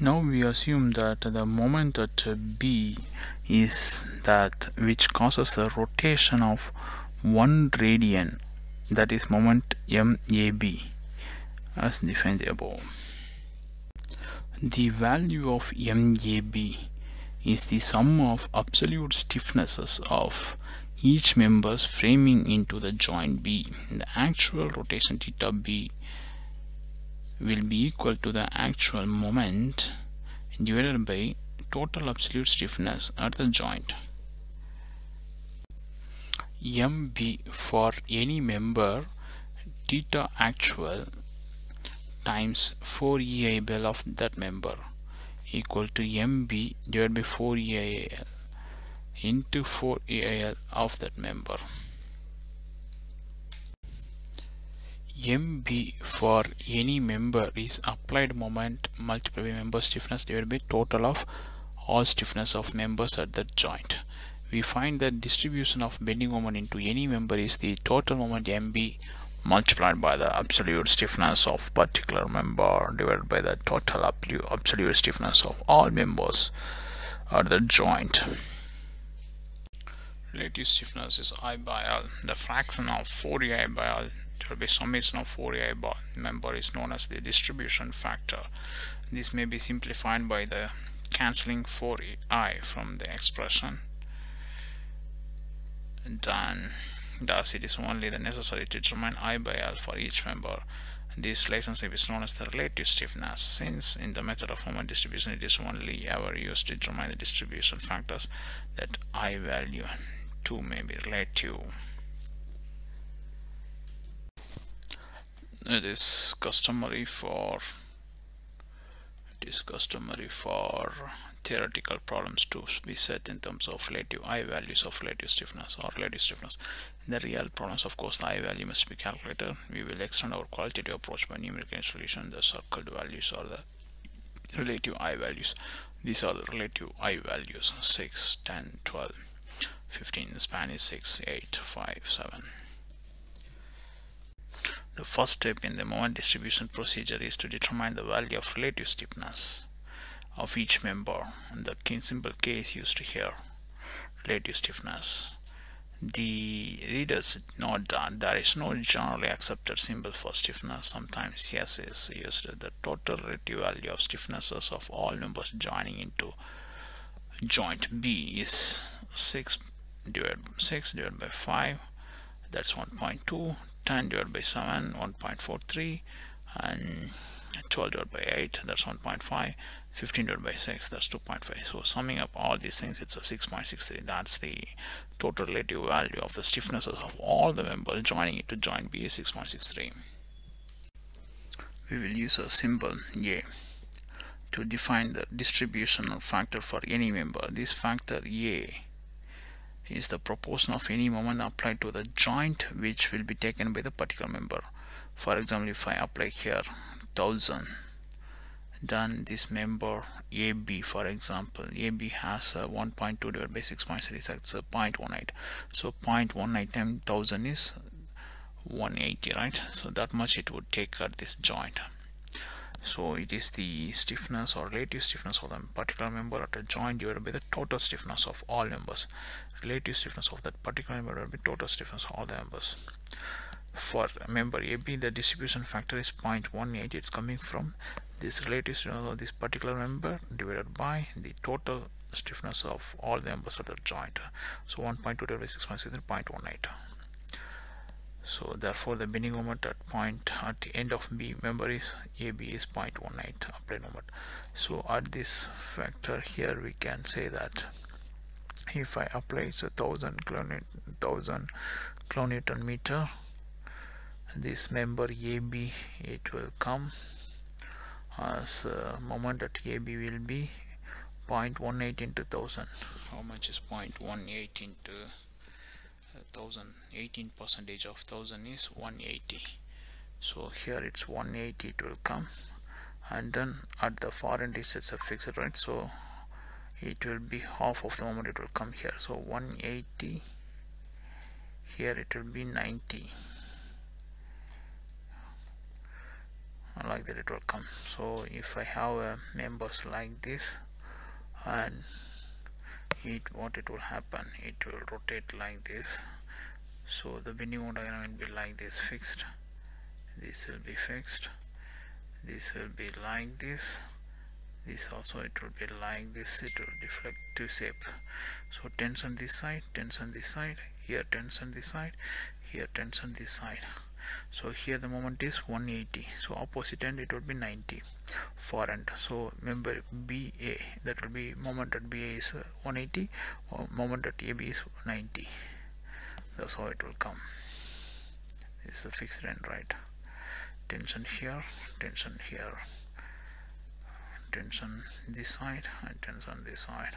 Now we assume that the moment at B is that which causes a rotation of 1 radian, that is moment MAB, as defined above. The value of MAB is the sum of absolute stiffnesses of each member's framing into the joint B. The actual rotation theta B will be equal to the actual moment divided by total absolute stiffness at the joint. MB for any member theta actual times 4EIBL of that member equal to MB divided by 4EIL into 4EIL of that member. MB for any member is applied moment multiplied by member stiffness divided by total of all stiffness of members at that joint. We find that distribution of bending moment into any member is the total moment MB multiplied by the absolute stiffness of particular member divided by the total absolute stiffness of all members at the joint. Relative stiffness is I by L. The fraction of 4EI by L divided by summation of 4EI by member is known as the distribution factor. This may be simplified by the cancelling 4EI from the expression. Then thus it is only the necessary to determine I by L for each member. This relationship is known as the relative stiffness. Since in the method of moment distribution it is only ever used to determine the distribution factors, that I value 2 may be relative. It is customary for theoretical problems to be set in terms of relative I values of relative stiffness or relative stiffness. In the real problems, of course, the I value must be calculated. We will extend our qualitative approach by numerical solution. The circled values are the relative I values. These are the relative I values: 6, 10, 12, 15. The span is 6, 8, 5, 7. The first step in the moment distribution procedure is to determine the value of relative stiffness of each member. And the simple case used here, relative stiffness. The readers note that there is no generally accepted symbol for stiffness. Sometimes S is used. The total relative value of stiffnesses of all members joining into joint B is 6 divided by 5, that's 1.2. 10 divided by 7, 1.43, and 12 divided by 8, that's 1.5, 15 divided by 6, that's 2.5. So summing up all these things, it's a 6.63. That's the total relative value of the stiffnesses of all the members joining into joint B is 6.63. We will use a symbol A to define the distributional factor for any member. This factor A is the proportion of any moment applied to the joint which will be taken by the particular member. For example, if I apply here 1000, then this member AB, for example, AB has a 1.2 divided by 6.3, so it's a 0.18. So 0.18 times 1000 is 180, right? So that much it would take at this joint. So it is the stiffness or relative stiffness of the particular member at a joint divided by the total stiffness of all members. Relative stiffness of that particular member divided by total stiffness of all the members. For member AB, the distribution factor is 0.18. It's coming from this relative stiffness of this particular member divided by the total stiffness of all the members of the joint. So 1.2 divided by 6.6 is 0.18. So therefore the bending moment at the end of B member is AB is 0.18 applied moment. So at this factor here we can say that if I apply it's 1000 kilonewton meter, this member AB, it will come as moment at AB will be 0.18 into 1000. How much is 0.18 into 1000? 18% of 1000 is 180. So here it's 180 it will come, and then at the far end it's a fixed, right? So it will be half of the moment it will come here. So 180, here it will be 90, like that it will come. So if I have members like this, and what it will happen, it will rotate like this. So the bending moment diagram will be like this, fixed. This will be fixed. This will be like this. This also it will be like this. It will deflect to shape. So tension this side, tension this side, here tension this side, here tension this side. So here the moment is 180, so opposite end it will be 90 for end. So remember BA, that will be moment at BA is 180, or moment at AB is 90. That's how it will come. This is the fixed end, right? Tension here, tension here, tension this side, and tension this side.